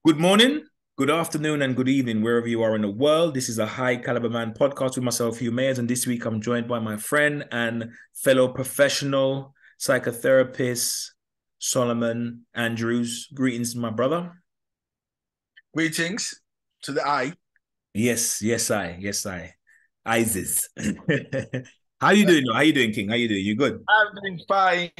Good morning, good afternoon, and good evening, wherever you are in the world. This is a High Caliber Man podcast with myself, Hugh Mayers, and this week I'm joined by my friend and fellow professional psychotherapist, Solomon Andrews. Greetings, my brother. Greetings to the eye. Yes, I. Isis. How you doing? How you doing, King? How you doing? You good? I'm doing fine.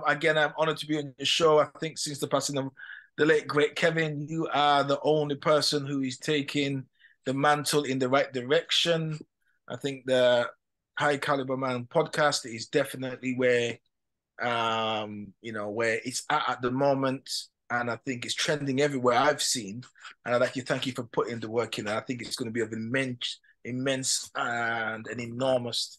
Again, I'm honored to be on your show. I think since the passing of the late great Kevin, you are the only person who is taking the mantle in the right direction. I think the High Caliber Man podcast is definitely where it's at the moment, and I think it's trending everywhere I've seen. And I'd like to thank you for putting the work in. And I think it's going to be of immense and an enormous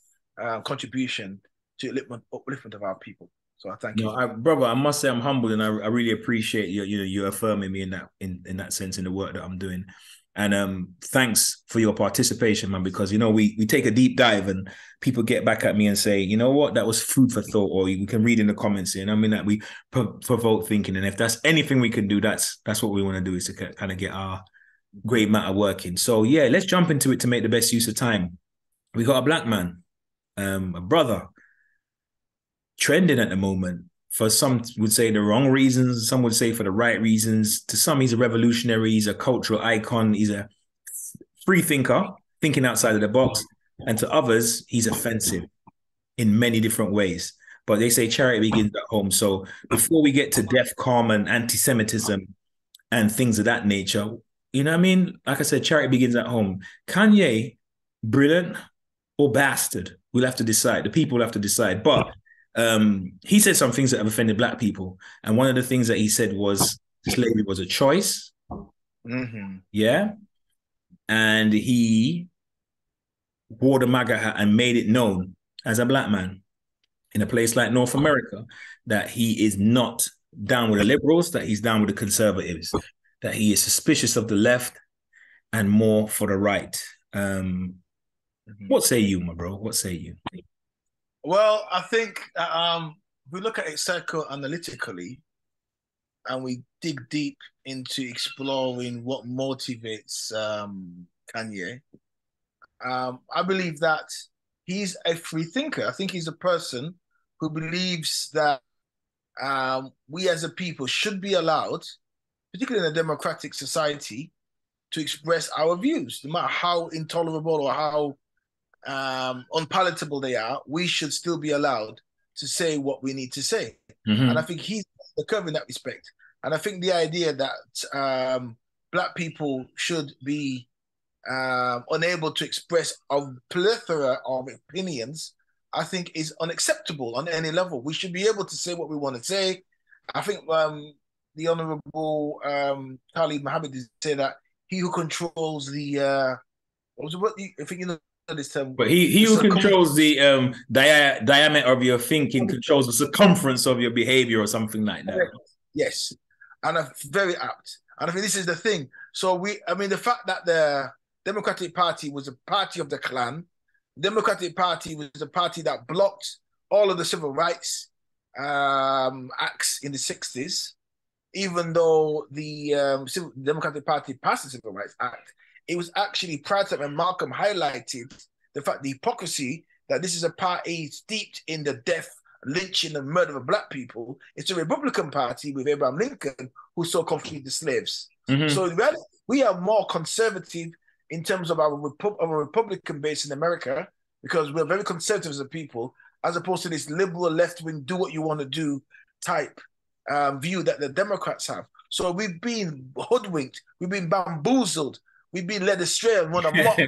contribution to upliftment of our people. So I thank you No, for that. brother, I must say I'm humbled, and I really appreciate you affirming me in that sense in the work that I'm doing. And thanks for your participation, man, because we take a deep dive and people get back at me and say, you know what, that was food for thought, or we can read in the comments here. And I mean that we provoke thinking. And if that's anything we can do, that's what we want to do, is to kind of get our great matter working. So yeah, let's jump into it to make the best use of time. We got a black man, a brother, trending at the moment. For some would say the wrong reasons, some would say for the right reasons. To some, he's a revolutionary, he's a cultural icon, he's a free thinker, thinking outside of the box. And to others, he's offensive in many different ways. But they say charity begins at home. So before we get to death, calm, and anti-Semitism and things of that nature, you know what I mean? Like I said, charity begins at home. Kanye, brilliant or bastard? We'll have to decide. The people will have to decide. But he said some things that have offended black people. And one of the things that he said was slavery was a choice. Mm-hmm. Yeah. And he wore the MAGA hat and made it known as a black man in a place like North America that he is not down with the liberals, that he's down with the conservatives, that he is suspicious of the left and more for the right. What say you, my bro? What say you? Well, I think if we look at it psychoanalytically and we dig deep into exploring what motivates Kanye, I believe that he's a free thinker. I think he's a person who believes that we as a people should be allowed, particularly in a democratic society, to express our views, no matter how intolerable or how unpalatable they are. We should still be allowed to say what we need to say. And I think he's the curve in that respect. And I think the idea that black people should be unable to express a plethora of opinions, I think is unacceptable on any level. We should be able to say what we want to say. I think the Honourable Khalid Mohammed did say that he who controls I think you know this term. But he The who circum controls the diameter of your thinking controls the circumference of your behavior or something like that. Yes, and very apt. And I think this is the thing. So the fact that the Democratic Party was a party of the Klan, the Democratic Party was a party that blocked all of the civil rights acts in the 60s, even though the Democratic Party passed the Civil Rights Act, it was actually prior to that when Malcolm highlighted the hypocrisy that this is a party steeped in the death, lynching, and murder of black people. It's a Republican Party with Abraham Lincoln who so freed the slaves. Mm-hmm. So we are more conservative in terms of our Republican base in America because we're very conservative as a people, as opposed to this liberal left-wing, do what you want to do type view that the Democrats have. So we've been hoodwinked, we've been bamboozled, we've been led astray and run amok.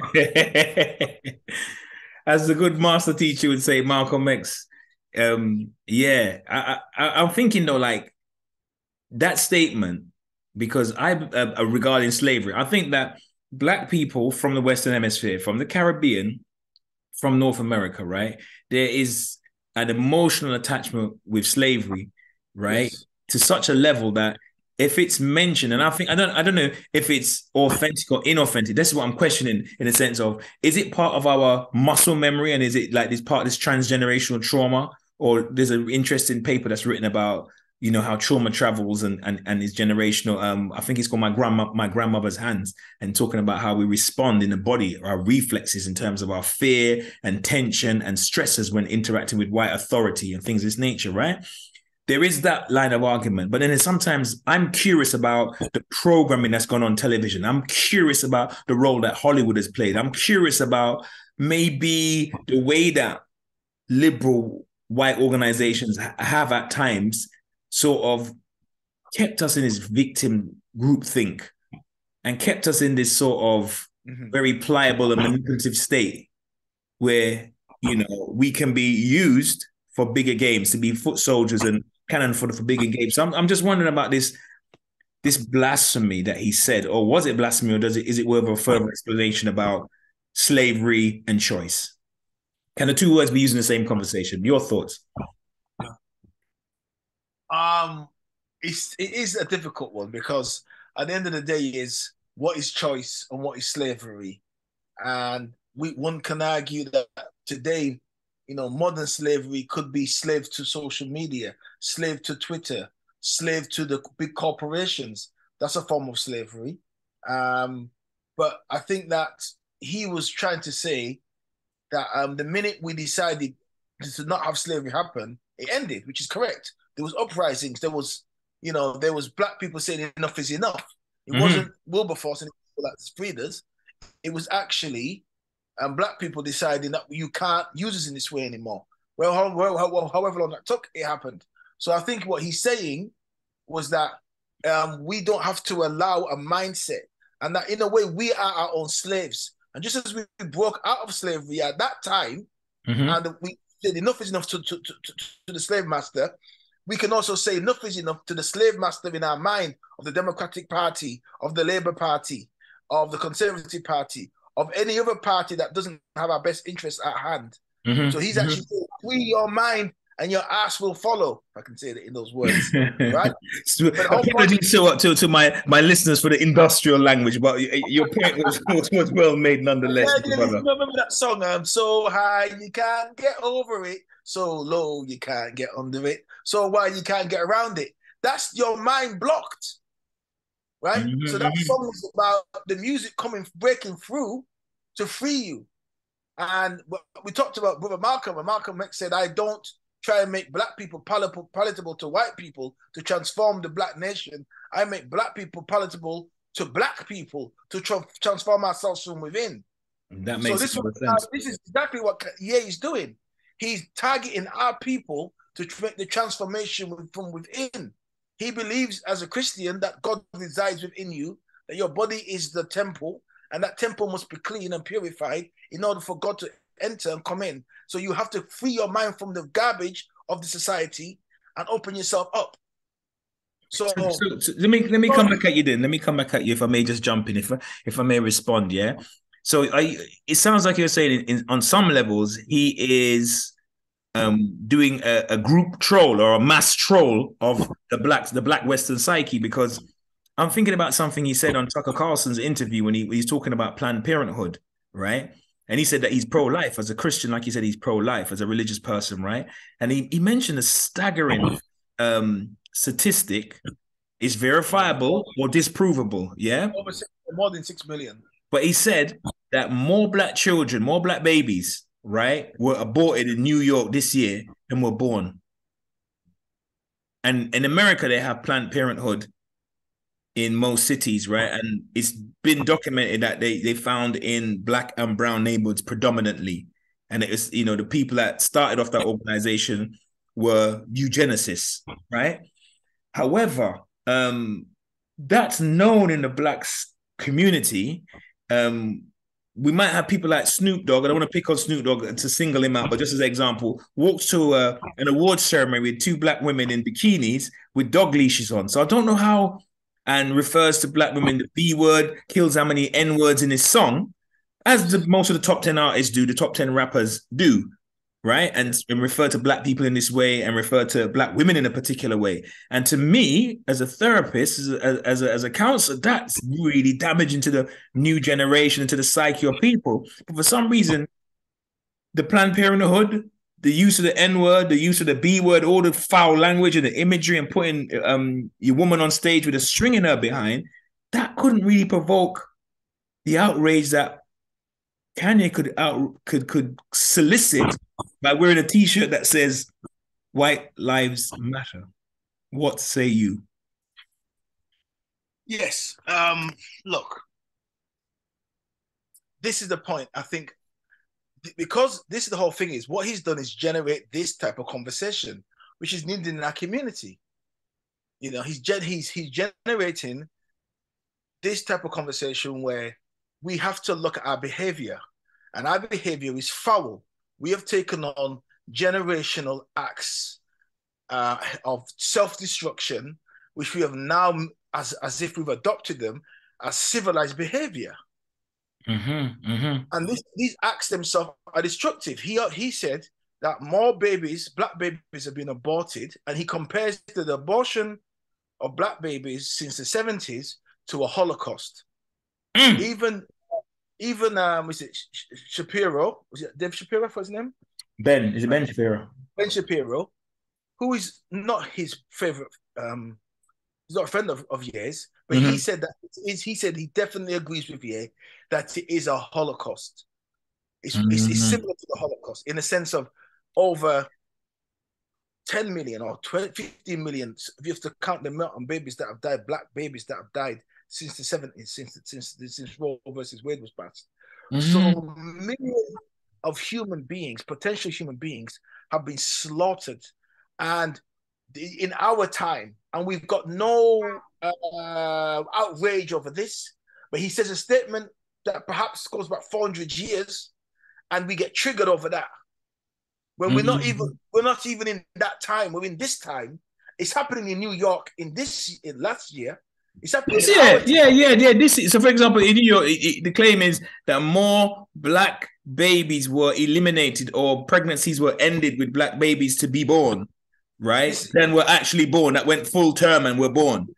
As the good master teacher would say, Malcolm X. Yeah, I'm thinking though, like that statement, because regarding slavery, I think that black people from the Western Hemisphere, from the Caribbean, from North America, right, there is an emotional attachment with slavery, right, Yes. to such a level that if it's mentioned, and I don't know if it's authentic or inauthentic. This is what I'm questioning in the sense of, is it part of our muscle memory, and is it like this part of this transgenerational trauma, or there's an interesting paper that's written about how trauma travels and is generational. I think it's called my grandmother's hands, and talking about how we respond in the body, our reflexes in terms of our fear and tension and stresses when interacting with white authority and things of this nature, right? There is that line of argument, but then sometimes I'm curious about the programming that's gone on television. I'm curious about the role that Hollywood has played. I'm curious about maybe the way that liberal white organizations have at times sort of kept us in this victim groupthink and kept us in this sort of very pliable and manipulative state where, we can be used for bigger games, to be foot soldiers and cannon for bigger games. So I'm just wondering about this blasphemy that he said, or was it blasphemy, or is it worth a further explanation about slavery and choice? Can the two words be used in the same conversation? Your thoughts? It is a difficult one, because at the end of the day is what is choice and what is slavery. And one can argue that today, modern slavery could be slave to social media, slave to Twitter, slave to the big corporations. That's a form of slavery. But I think that he was trying to say that the minute we decided to not have slavery happen, it ended, which is correct. There was uprisings. There was black people saying enough is enough. It wasn't Wilberforce and people that freed us. It was actually black people deciding that you can't use us in this way anymore. Well, however long that took, it happened. So I think what he's saying was that we don't have to allow a mindset, and that in a way we are our own slaves. And just as we broke out of slavery at that time, and we said enough is enough to the slave master, we can also say enough is enough to the slave master in our mind of the Democratic Party, of the Labour Party, of the Conservative Party, of any other party that doesn't have our best interests at hand. So he's actually saying, free your mind and your ass will follow, if I can say it in those words, right? Apologies to my listeners for the industrial language, but your point was well made nonetheless. Remember that song, so high you can't get over it, so low you can't get under it, so wide you can't get around it. That's your mind blocked, right? So that song is about the music breaking through to free you. And we talked about Brother Malcolm, and Malcolm X said, I don't try and make black people palatable to white people to transform the black nation. I make black people palatable to black people to transform ourselves from within. That makes sense. This is exactly what Kanye is doing. He's targeting our people to make the transformation from within. He believes as a Christian that God resides within you, that your body is the temple, and that temple must be clean and purified in order for God to enter and come in. So you have to free your mind from the garbage of the society and open yourself up. So let me come back at you then. Let me come back at you, if I may just jump in, if I may respond, yeah? So it sounds like you're saying on some levels he is doing a group troll or a mass troll of the black Western psyche, because I'm thinking about something he said on Tucker Carlson's interview when he's talking about Planned Parenthood, right? And he said that he's pro-life. As a Christian, like he said, he's pro-life as a religious person, right? And he mentioned a staggering statistic. Is verifiable or disprovable, yeah? More than 6 million. But he said that more black children, more black babies, right, were aborted in New York this year than were born. And in America, they have Planned Parenthood in most cities, right? And it's been documented that they found in black and brown neighborhoods predominantly. And it was, the people that started off that organization were eugenicists, right? However, that's known in the black community. We might have people like Snoop Dogg. I don't want to pick on Snoop Dogg to single him out, but just as an example, walks to an awards ceremony with 2 black women in bikinis with dog leashes on. So I don't know how, and refers to black women, the B word, kills how many N words in his song, as most of the top 10 artists do, the top 10 rappers do, right? And refer to black people in this way and refer to black women in a particular way. And to me, as a therapist, as a counselor, that's really damaging to the new generation and to the psyche of people. But for some reason, the Planned Parenthood, the use of the N-word, the use of the B-word, all the foul language and the imagery and putting your woman on stage with a string in her behind, that couldn't really provoke the outrage that Kanye could solicit by wearing a T-shirt that says "White Lives Matter." What say you? Yes. Look, this is the point. I think because this is the whole thing is what he's done is generate this type of conversation, which is needed in our community. You know, he's generating this type of conversation where we have to look at our behavior, and our behavior is foul. We have taken on generational acts of self-destruction, which we have now, as if we've adopted them as civilized behavior. And these acts themselves are destructive. He said that more babies, black babies, have been aborted, and he compares the abortion of black babies since the 70s to a Holocaust. Even was it Shapiro? Was it Dave Shapiro for his name? Ben. Is it Ben Shapiro? Ben Shapiro, who is not his favorite. He's not a friend of Ye's, but he said that he definitely agrees with Ye that it is a Holocaust. It's similar to the Holocaust in the sense of over 10 million or 15 million. If you have to count the amount of babies that have died, black babies that have died since the 70s, since Roe versus Wade was passed. So millions of human beings, potential human beings, have been slaughtered, and in our time, and we've got no outrage over this. But he says a statement that perhaps goes back 400 years, and we get triggered over that. When we're not even in that time. We're in this time. It's happening in New York in last year. It's happening. So, for example, in New York, the claim is that more black babies were eliminated or pregnancies were ended with black babies to be born, right? Then were actually born, that went full term and were born.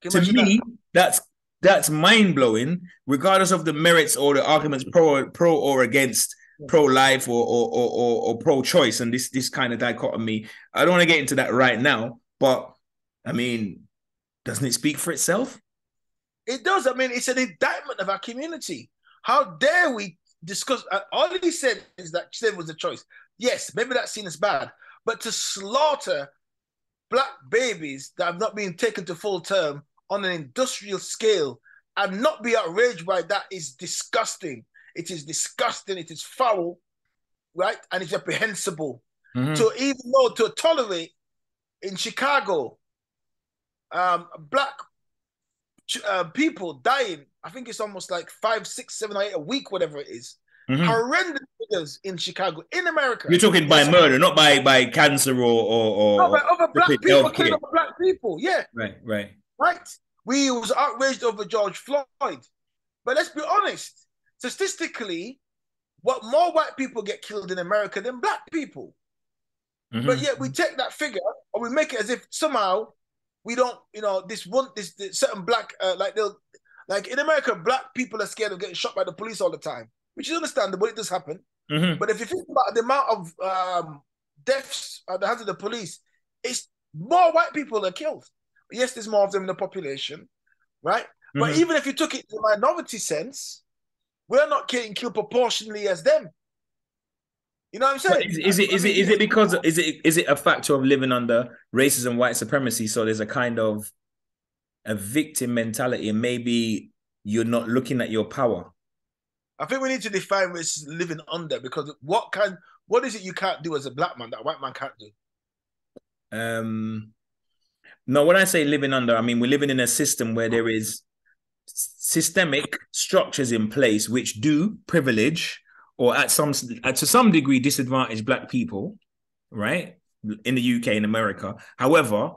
To me, that's mind blowing, regardless of the merits or the arguments pro or against pro-life or pro-choice and this kind of dichotomy. I don't want to get into that right now, but I mean, doesn't it speak for itself? It does. I mean, it's an indictment of our community. How dare we discuss? All he said is that she was a choice. Yes, maybe that's seen as bad, but to slaughter black babies that have not been taken to full term on an industrial scale and not be outraged by that is disgusting. It is disgusting. It is foul, right? And it's reprehensible. To tolerate in Chicago, black people dying. I think it's almost like 5, 6, 7, or 8 a week, whatever it is. Horrendous figures in Chicago, in America. You're talking by murder, not by cancer or no, by other black people killing other black people. Yeah. Right. We was outraged over George Floyd. But let's be honest. Statistically, what more white people get killed in America than black people. But yet we take that figure and we make it as if somehow we don't, this certain black, like in America, black people are scared of getting shot by the police all the time, which is understandable. It does happen. But if you think about the amount of deaths at the hands of the police, it's more white people are killed. Yes, there's more of them in the population, right? But even if you took it to the minority sense, we're not getting killed proportionally as them. You know what I'm saying? Is it because is it a factor of living under racism, white supremacy? So there's a kind of a victim mentality, and maybe you're not looking at your power. I think we need to define what is living under, because what is it you can't do as a black man that a white man can't do? No, when I say living under, I mean we're living in a system where there is systemic structures in place which do privilege or to some degree disadvantage black people, right? In the UK, in America. However,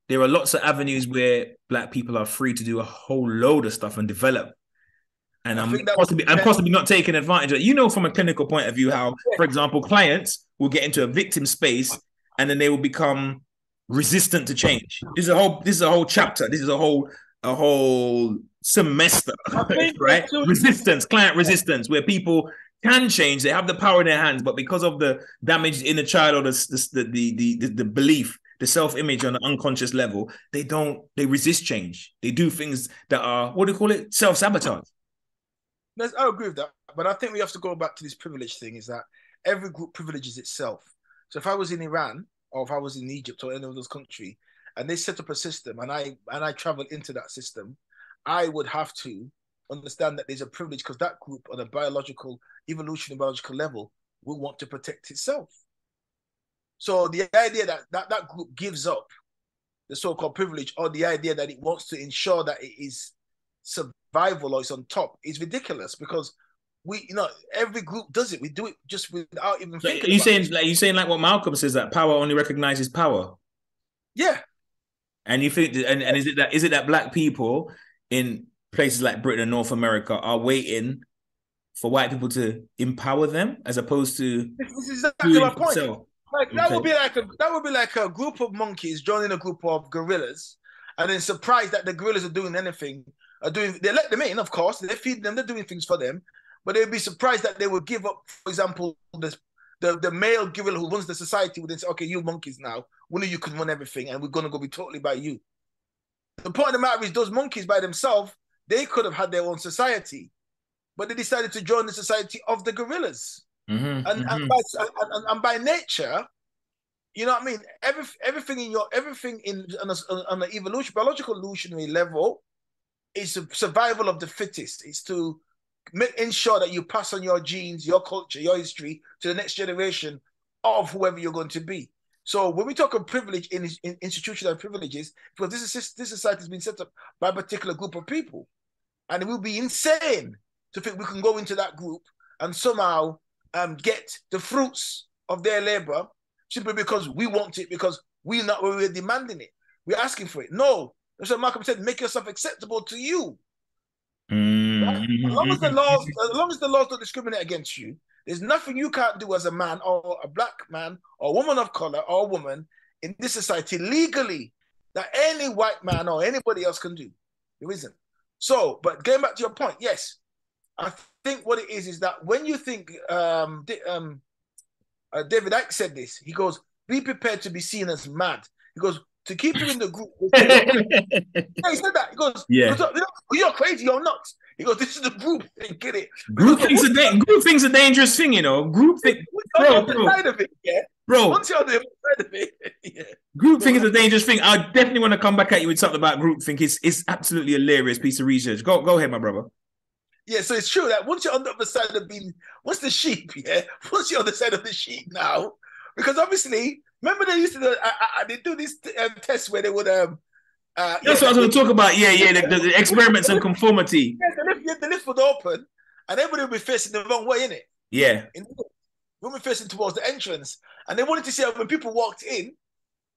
there are lots of avenues where black people are free to do a whole load of stuff and develop. And I'm possibly not taking advantage of it. From a clinical point of view, how, for example, clients will get into a victim space and then they will become resistant to change. This is a whole chapter. This is a whole semester, right? Client resistance, where people can change. They have the power in their hands, but because of the damage in the child or the belief, the self-image on an unconscious level, they resist change. They do things that are, what do you call it? Self-sabotage. I agree with that. But I think we have to go back to this privilege thing, is that every group privileges itself. So if I was in Iran or if I was in Egypt or any of those countries and they set up a system and I travel into that system, I would have to understand that there's a privilege because that group on a evolutionary biological level will want to protect itself. So the idea that group gives up the so-called privilege or the idea that it wants to ensure that it is survival or it's on top is ridiculous because every group does it. We do it just without even thinking. Are you saying like what Malcolm says, that power only recognizes power? Yeah. And you think, and is it that black people in places like Britain and North America are waiting for white people to empower them as opposed to this is exactly my point. That would be like a group of monkeys joining a group of gorillas and then surprised that the gorillas are doing anything. They let them in, of course, they feed them, they're doing things for them, but they'd be surprised that they would give up, for example, the male gorilla who runs the society would then say, okay, you monkeys now, one of you can run everything and we're going to go be totally by you. The point of the matter is those monkeys by themselves, they could have had their own society, but they decided to join the society of the gorillas. Mm-hmm, and by nature, you know what I mean? Everything on an biological evolutionary level is survival of the fittest. It's to ensure that you pass on your genes, your culture, your history to the next generation of whoever you're going to be. So when we talk of privilege in institutional privileges, because this society has been set up by a particular group of people, and it will be insane to think we can go into that group and somehow get the fruits of their labor simply because we want it, because we're demanding it. We're asking for it. No. That's what Malcolm said, make yourself acceptable to you. Mm-hmm. Right? As long as the laws don't discriminate against you, there's nothing you can't do as a man or a black man or a woman of color or a woman in this society legally that any white man or anybody else can do. There isn't. So, but going back to your point, yes, I think what it is that when you think, David Icke said this, he goes, be prepared to be seen as mad. He goes, to keep you in the group. Yeah, he said that. He goes, yeah. You're crazy, you're nuts. He goes, this is the group thing, get it? Groupthink's a dangerous thing, you know. Groupthink, bro. Side of it, yeah. Bro, once you're on the other side of it, yeah. Groupthink is a dangerous thing. I definitely want to come back at you with something about groupthink. It's absolutely hilarious piece of research. Go ahead, my brother. Yeah, so it's true that once you're on the other side of once you're on the side of the sheep now, because obviously, remember they used to they do this test where they would that's what I was going to talk about. Yeah, the experiments on conformity. Yeah, the lift would open, and everybody would be facing the wrong way, innit? Yeah. We'll be facing towards the entrance, and they wanted to see when people walked in,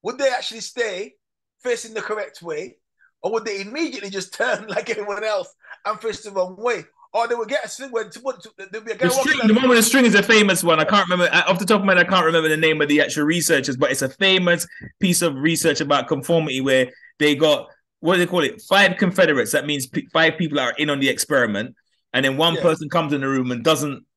would they actually stay facing the correct way, or would they immediately just turn like everyone else and face the wrong way? Or they would get a string where there'd be a guy the one with the string is a famous one. I can't remember off the top of my head. I can't remember the name of the actual researchers, but it's a famous piece of research about conformity where they got, what do they call it? 5 Confederates. That means 5 people are in on the experiment, and then one person comes in the room and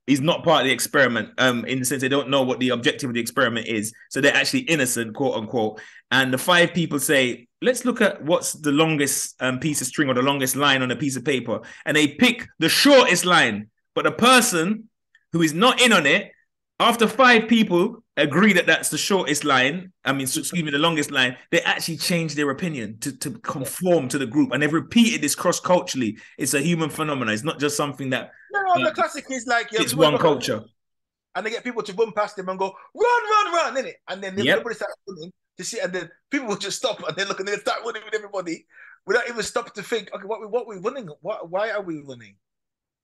is not part of the experiment, in the sense they don't know what the objective of the experiment is. So they're actually innocent, quote unquote. And the 5 people say, let's look at what's the longest piece of string or the longest line on a piece of paper. And they pick the shortest line. But the person who is not in on it, after 5 people agree that that's the shortest line, the longest line, they actually change their opinion to conform to the group. And they've repeated this cross-culturally. It's a human phenomenon. It's not just something that... No, the classic is like... it's one culture. And they get people to run past them and go, run, innit? And then everybody starts running to see, and then people will just stop and then look and they start running with everybody without even stopping to think, okay, what we running? Why are we running?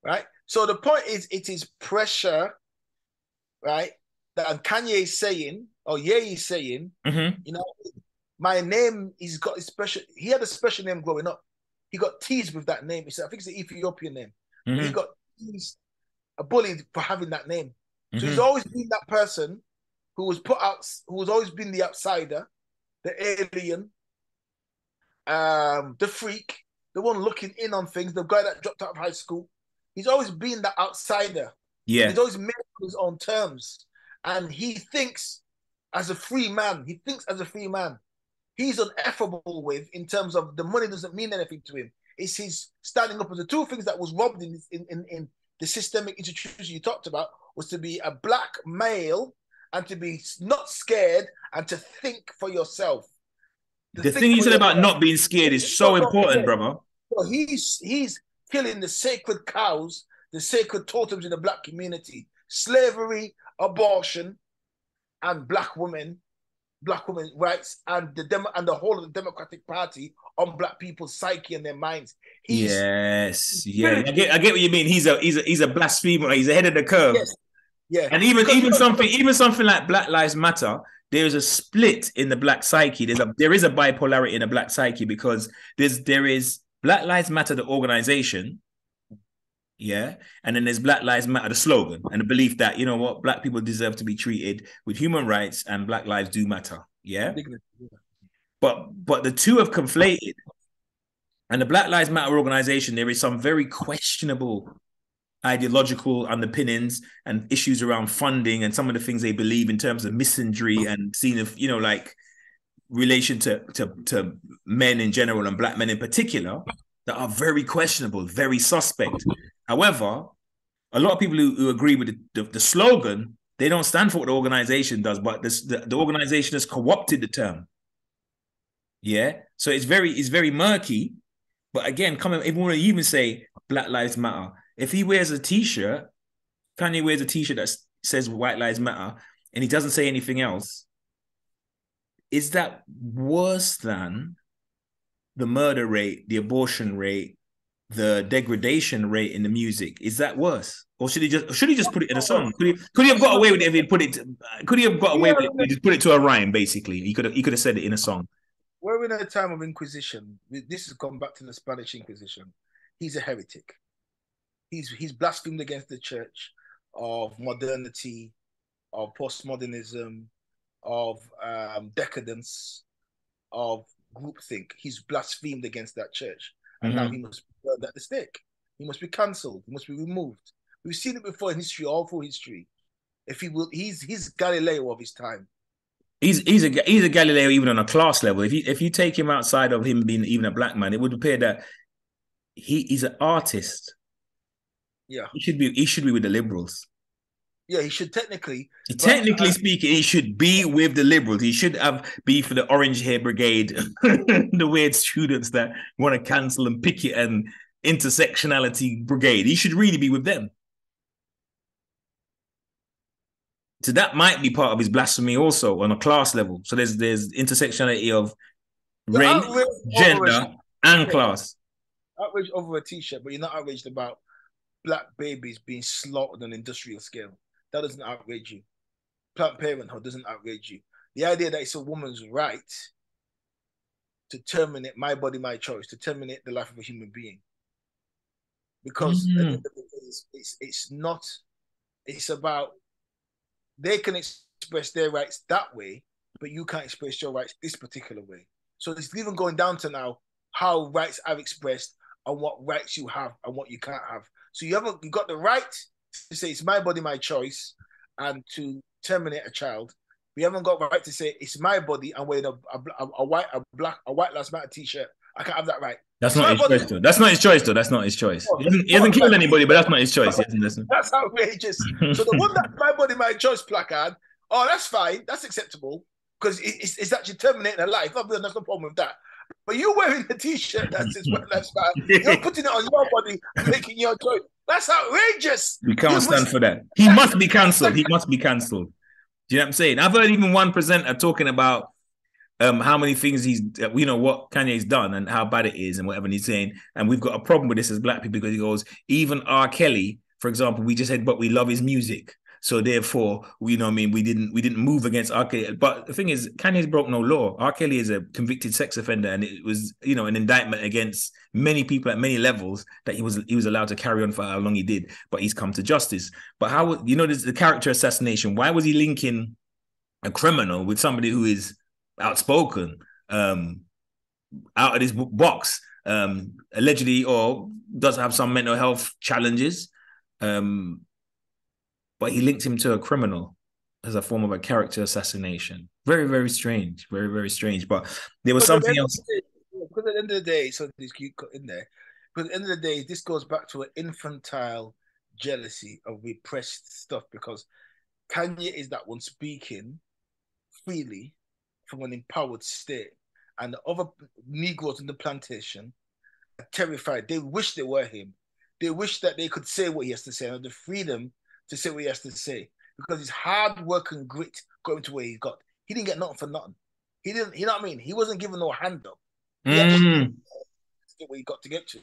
Right? So the point is, it is pressure, right? That Kanye is saying, or Ye is saying, you know, my name, he had a special name growing up. He got teased with that name. I think it's the Ethiopian name. But he got teased, bullied for having that name. So he's always been that person who was put out, who has always been the outsider, the alien, the freak, the one looking in on things, the guy that dropped out of high school. He's always been that outsider. Yeah. He's always made on his own terms. And he thinks as a free man. He thinks as a free man. He's uneffable with in terms of the money doesn't mean anything to him. It's his standing up. The two things that was robbed in the systemic institution you talked about was to be a black male and to be not scared and to think for yourself. The thing you said about not being scared is so important, brother. So he's killing the sacred cows, the sacred totems in the black community. Slavery, abortion, and black women rights, and the whole of the Democratic Party on black people's psyche and their minds. Yes, yeah, I get what you mean. He's a blasphemer. He's ahead of the curve. Yes. Yeah, and even something like Black Lives Matter. There is a split in the black psyche. There is a bipolarity in the black psyche because there is Black Lives Matter, the organization, yeah, and then there's Black Lives Matter, the slogan, and the belief that, you know what, black people deserve to be treated with human rights and black lives do matter, yeah. But the two have conflated, and the Black Lives Matter organization, there is some very questionable ideological underpinnings and issues around funding and some of the things they believe in terms of misandry and seeing of, you know, like relation to men in general and black men in particular that are very questionable, very suspect. However, a lot of people who agree with the slogan, they don't stand for what the organization does, but the organization has co-opted the term. Yeah, so it's very murky. But again, if we want to even say Black Lives Matter, if he wears a T-shirt, Kanye wears a T-shirt that says White Lives Matter, and he doesn't say anything else, is that worse than the murder rate, the abortion rate, the degradation rate in the music? Is that worse, or should he just put it in a song? Could he have got away with it if he put it? Could he have got away with it if he just put it to a rhyme? Basically, he could have said it in a song. We're in a time of Inquisition. This has gone back to the Spanish Inquisition. He's a heretic. He's blasphemed against the church of modernity, of postmodernism, of decadence, of groupthink. He's blasphemed against that church, and now he must be burned at the stake. He must be cancelled. He must be removed. We've seen it before in history, all through history. If he will, he's Galileo of his time. He's a Galileo even on a class level. If you take him outside of him being even a black man, it would appear that he's an artist. Yeah, he should be with the liberals. Yeah, he should technically speaking, he should be with the liberals. He should be for the Orange Hair Brigade, the weird students that want to cancel and picket and intersectionality brigade. He should really be with them. So that might be part of his blasphemy also on a class level. So there's intersectionality of race, gender, and class. Outraged over a T-shirt, but you're not outraged about black babies being slaughtered on an industrial scale. That doesn't outrage you. Planned Parenthood doesn't outrage you. The idea that it's a woman's right to terminate my body, my choice, to terminate the life of a human being. Because it's not, it's about, they can express their rights that way, but you can't express your rights this particular way. So it's even going down to now how rights are expressed and what rights you have and what you can't have. So you got the right to say it's my body, my choice, and to terminate a child. We haven't got the right to say it's my body and wearing a white Lives Matter T-shirt. I can't have that right. That's not his choice, though. That's not his choice, though. That's not his choice. He hasn't killed anybody, but that's not his choice. That's outrageous. So the one that my body, my choice placard, oh, that's fine. That's acceptable because it's actually terminating a life. There's no problem with that. But you wearing a T-shirt that says "White Lives Matter," you're putting it on your body, making your choice. That's outrageous. We can't stand for that. He must be cancelled. He must be cancelled. Do you know what I'm saying? I've heard even one presenter talking about how many things what Kanye's done and how bad it is and whatever. And he's saying, and we've got a problem with this as black people because he goes, even R. Kelly, for example, we just said, but we love his music. So therefore, we didn't move against R. Kelly. But the thing is, Kanye's broke no law. R. Kelly is a convicted sex offender, and it was, an indictment against many people at many levels that he was allowed to carry on for how long he did. But he's come to justice. But how, there's the character assassination. Why was he linking a criminal with somebody who is outspoken, out of this box, allegedly, or does have some mental health challenges? but he linked him to a criminal as a form of a character assassination. Very, very strange. Very, very strange. But there was something else. Because at the end of the day, so this keep in there. Because at the end of the day, this goes back to an infantile jealousy of repressed stuff. Because Kanye is that one speaking freely from an empowered state, and the other Negroes in the plantation are terrified. They wish they were him. They wish that they could say what he has to say and have the freedom to say what he has to say. Because his hard work and grit got him to where he got. He didn't get nothing for nothing. He didn't, you know what I mean? He wasn't given no hand up. He actually get where he got to,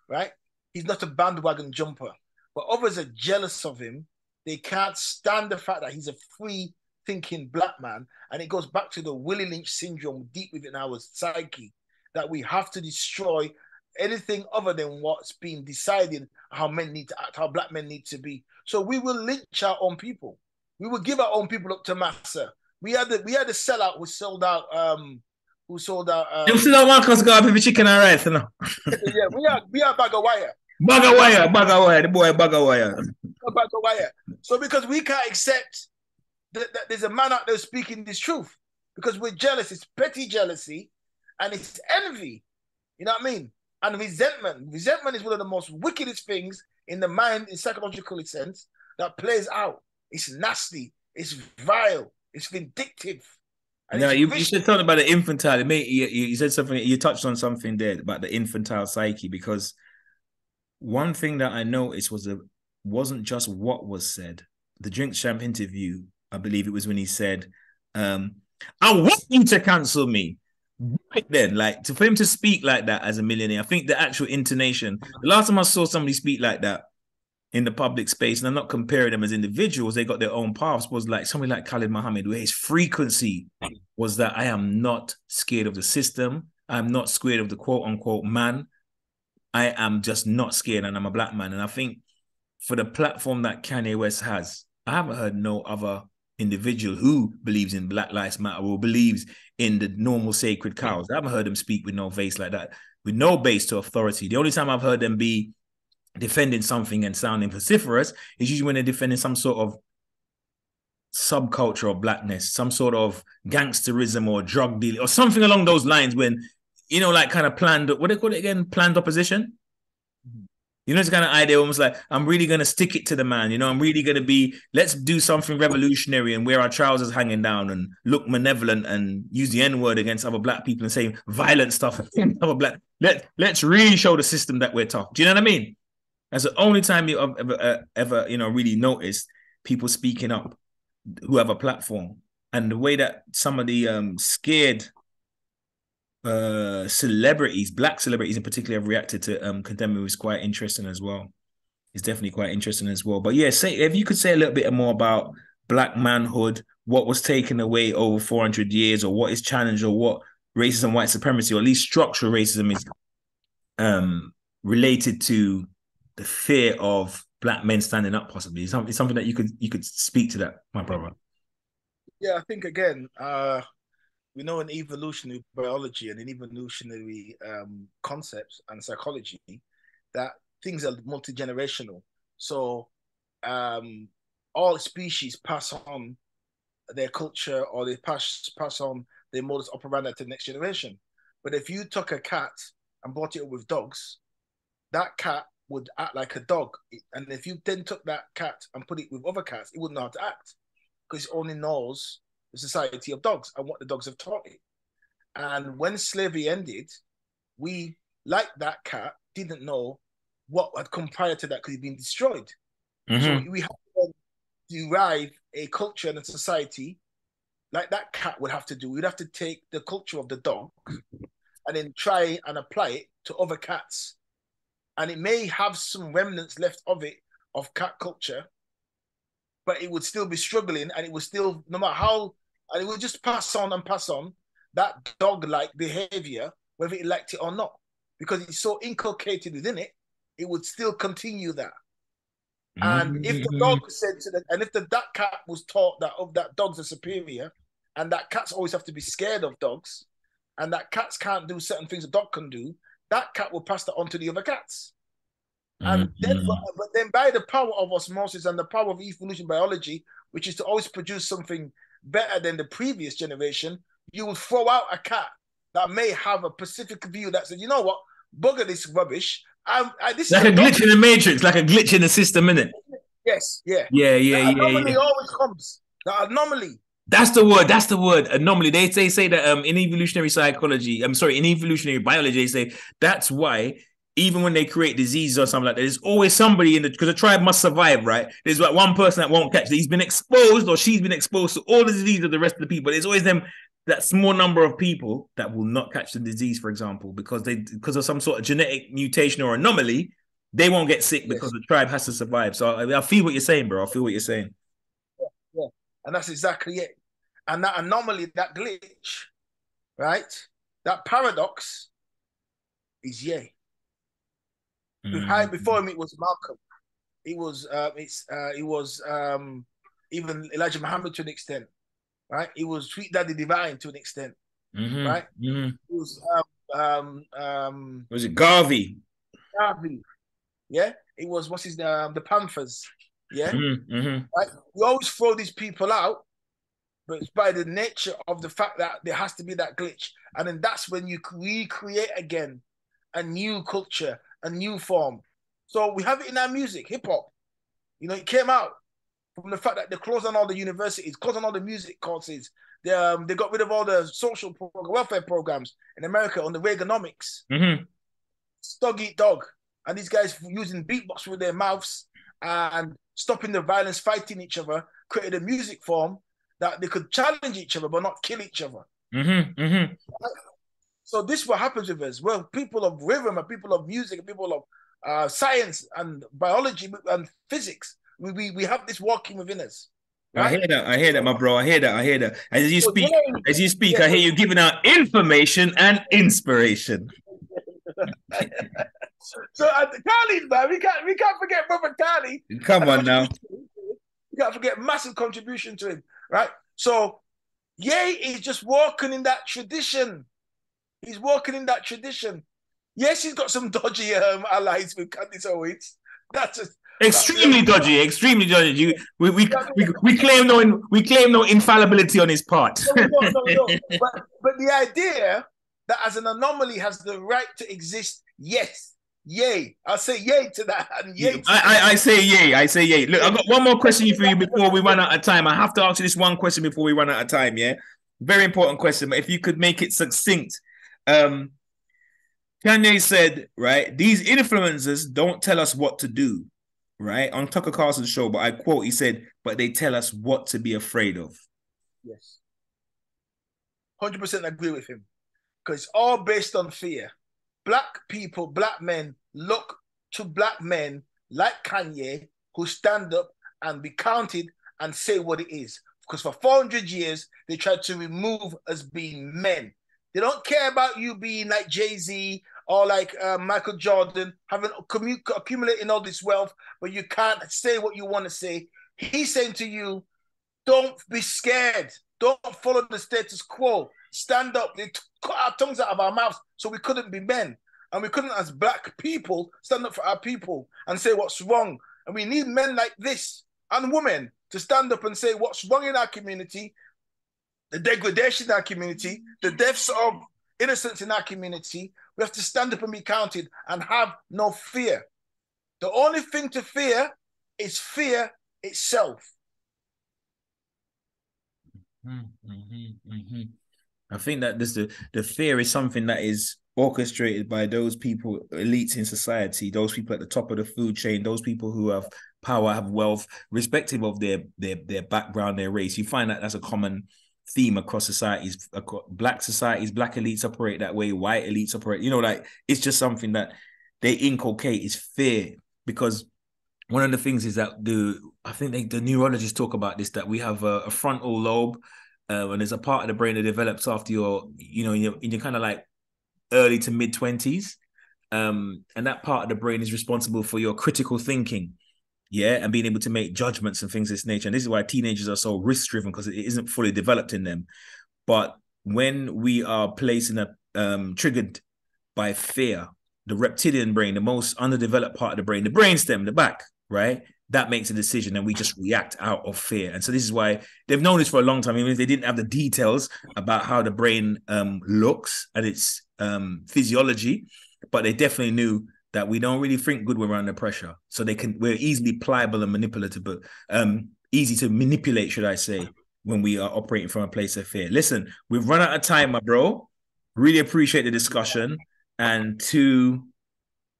right? He's not a bandwagon jumper. But others are jealous of him. They can't stand the fact that he's a free thinking black man. And it goes back to the Willie Lynch syndrome deep within our psyche that we have to destroy anything other than what's been decided how men need to act, how black men need to be. So we will lynch our own people. We will give our own people up to massa. We had the sellout who sold out You see that Marcus got up with chicken and rice, you know? Yeah, we are bag of wire. Bag of wire, the boy bag of wire. Bag of wire. So because we can't accept that there's a man out there speaking this truth, because we're jealous, it's petty jealousy, and it's envy. You know what I mean? And resentment. Resentment is one of the most wickedest things in the mind, in psychological sense, that plays out. It's nasty. It's vile. It's vindictive. No, you said something about the infantile. You said something. You touched on something there about the infantile psyche, because one thing that I noticed wasn't just what was said. The Drink Champ interview, I believe it was when he said, "I want you to cancel me." Right then, like for him to speak like that as a millionaire, I think the actual intonation. The last time I saw somebody speak like that in the public space, and I'm not comparing them as individuals, they got their own paths, was like somebody like Khalid Muhammad, where his frequency was that I am not scared of the system. I'm not scared of the quote unquote man. I am just not scared, and I'm a black man. And I think for the platform that Kanye West has, I haven't heard no other individual who believes in Black Lives Matter or believes in the normal sacred cows. I haven't heard them speak with no face like that, with no base to authority. The only time I've heard them be defending something and sounding vociferous is usually when they're defending some sort of subculture of blackness, some sort of gangsterism or drug dealing or something along those lines, when, you know, like kind of planned, what do they call it again? Planned opposition. You know, it's kind of idea almost like, I'm really going to stick it to the man. You know, I'm really going to let's do something revolutionary and wear our trousers hanging down and look malevolent and use the N-word against other black people and say violent stuff. Let's really show the system that we're tough. Do you know what I mean? That's the only time you ever you know, really noticed people speaking up who have a platform. And the way that some of the scared celebrities, black celebrities in particular, have reacted to condemning is quite interesting as well. It's definitely quite interesting as well. But yeah, if you could say a little bit more about black manhood, what was taken away over 400 years, or what is challenged, or what racism, white supremacy, or at least structural racism is related to the fear of black men standing up, possibly. It's something that you could speak to that, my brother. Yeah, I think again, we know in evolutionary biology and in evolutionary concepts and psychology that things are multi-generational. So all species pass on their culture, or they pass on their modus operandi to the next generation. But if you took a cat and brought it up with dogs, that cat would act like a dog. And if you then took that cat and put it with other cats, it wouldn't know how to act, because it only knows the society of dogs and what the dogs have taught it. And when slavery ended, we, like that cat, didn't know what had come prior to that because it'd been destroyed. So we have to derive a culture and a society like that cat would have to do. We'd have to take the culture of the dog and then try and apply it to other cats. And it may have some remnants left of it, of cat culture, but it would still be struggling, and it would still, no matter how, and it would just pass on and pass on that dog-like behavior, whether it liked it or not, because it's so inculcated within it, it would still continue that. And if the dog said to that cat was taught that dogs are superior, and that cats always have to be scared of dogs, and that cats can't do certain things a dog can do, that cat will pass that on to the other cats. And then, Mm-hmm. but then by the power of osmosis and the power of evolution biology, which is to always produce something better than the previous generation, you would throw out a cat that may have a pacific view that said, you know what, bugger this rubbish. This is Like a a glitch in anomaly. the matrix, like a glitch in the system, innit? Yes, yeah. Yeah, yeah, The yeah, anomaly yeah. always comes. The anomaly. That's the word. That's the word. Anomaly. They say that in evolutionary psychology, I'm sorry, in evolutionary biology, they say that's why even when they create diseases or something like that, there's always somebody in the because the tribe must survive, right? There's like one person that won't catch it. He's been exposed or she's been exposed to all the disease of the rest of the people. There's always them that small number of people that will not catch the disease, for example, because of some sort of genetic mutation or anomaly, they won't get sick because Yes. the tribe has to survive. So I feel what you're saying, bro. I feel what you're saying. Yeah. And that's exactly it. And that anomaly, that glitch, right? That paradox is Ye. Before him, it was Malcolm. It was even Elijah Muhammad to an extent, right? It was Sweet Daddy Divine to an extent, right? Mm-hmm. It was Was it Garvey? Garvey, yeah. It was what's his the Panthers, yeah. Mm-hmm. Right? We always throw these people out, but it's by the nature of the fact that there has to be that glitch, and then that's when you recreate again a new culture, a new form. So we have it in our music, hip hop. You know, it came out from the fact that they closed on all the universities, closed on all the music courses. They got rid of all the social welfare programs in America on the Reaganomics. Mm-hmm. Dog eat dog. And these guys using beatbox with their mouths and stopping the violence, fighting each other, created a music form that they could challenge each other but not kill each other. Mm-hmm. Mm-hmm. So this is what happens with us. We're people of rhythm and people of music and people of science and biology and physics. We have this walking within us, I right? hear that. I hear that, my bro. I hear that. I hear that. So, As you speak, yeah, I hear you giving out information and inspiration. so Kali, man, we can't forget brother Kali. Come on now. We can't forget massive contribution to him, right? So Ye is just walking in that tradition. He's walking in that tradition. Yes, he's got some dodgy allies with Candice Owens. That's just Extremely dodgy. Extremely dodgy. We claim no infallibility on his part. no. But the idea that as an anomaly has the right to exist, yes, yay. I'll say yay to that. And yay to I say yay. I say yay. Look, I've got one more question for you before we run out of time. I have to answer this one question before we run out of time. Yeah, very important question. But if you could make it succinct, Kanye said, right, these influencers don't tell us what to do, right, on Tucker Carlson's show. But I quote, he said, "But they tell us what to be afraid of." Yes, 100% agree with him because it's all based on fear. Black people, black men look to black men like Kanye who stand up and be counted and say what it is. Because for 400 years, they tried to remove us being men. They don't care about you being like Jay-Z or like Michael Jordan, having accumulating all this wealth, but you can't say what you want to say. He's saying to you, don't be scared. Don't follow the status quo. Stand up. They cut our tongues out of our mouths so we couldn't be men. And we couldn't, as black people, stand up for our people and say what's wrong. And we need men like this and women to stand up and say what's wrong in our community, the degradation in our community, the deaths of innocents in our community. We have to stand up and be counted and have no fear. The only thing to fear is fear itself. I think that the fear is something that is orchestrated by those people, elites in society, those people at the top of the food chain, those people who have power, have wealth, respective of their background, their race. You find that that's a common theme across societies, black societies, black elites operate that way, white elites operate, like it's just something that they inculcate is fear. Because one of the things is that I think the neurologists talk about this, that we have a frontal lobe, and there's a part of the brain that develops after in your kind of like early to mid 20s, and that part of the brain is responsible for your critical thinking, and being able to make judgments and things of this nature. And this is why teenagers are so risk driven, because it isn't fully developed in them. But when we are placed in triggered by fear, the reptilian brain, the most underdeveloped part of the brain, the brainstem, the back, right? That makes a decision, and we just react out of fear. And so this is why they've known this for a long time, even if they didn't have the details about how the brain looks and its physiology, but they definitely knew that we don't really think good when we're under pressure. So we're easily pliable and manipulative, but easy to manipulate, should I say, when we are operating from a place of fear. Listen, we've run out of time, my bro. Really appreciate the discussion. And to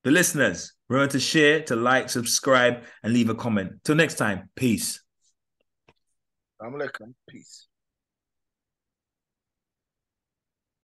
the listeners, remember to share, to like, subscribe, and leave a comment. Till next time, peace. Assalamu alaikum. Peace.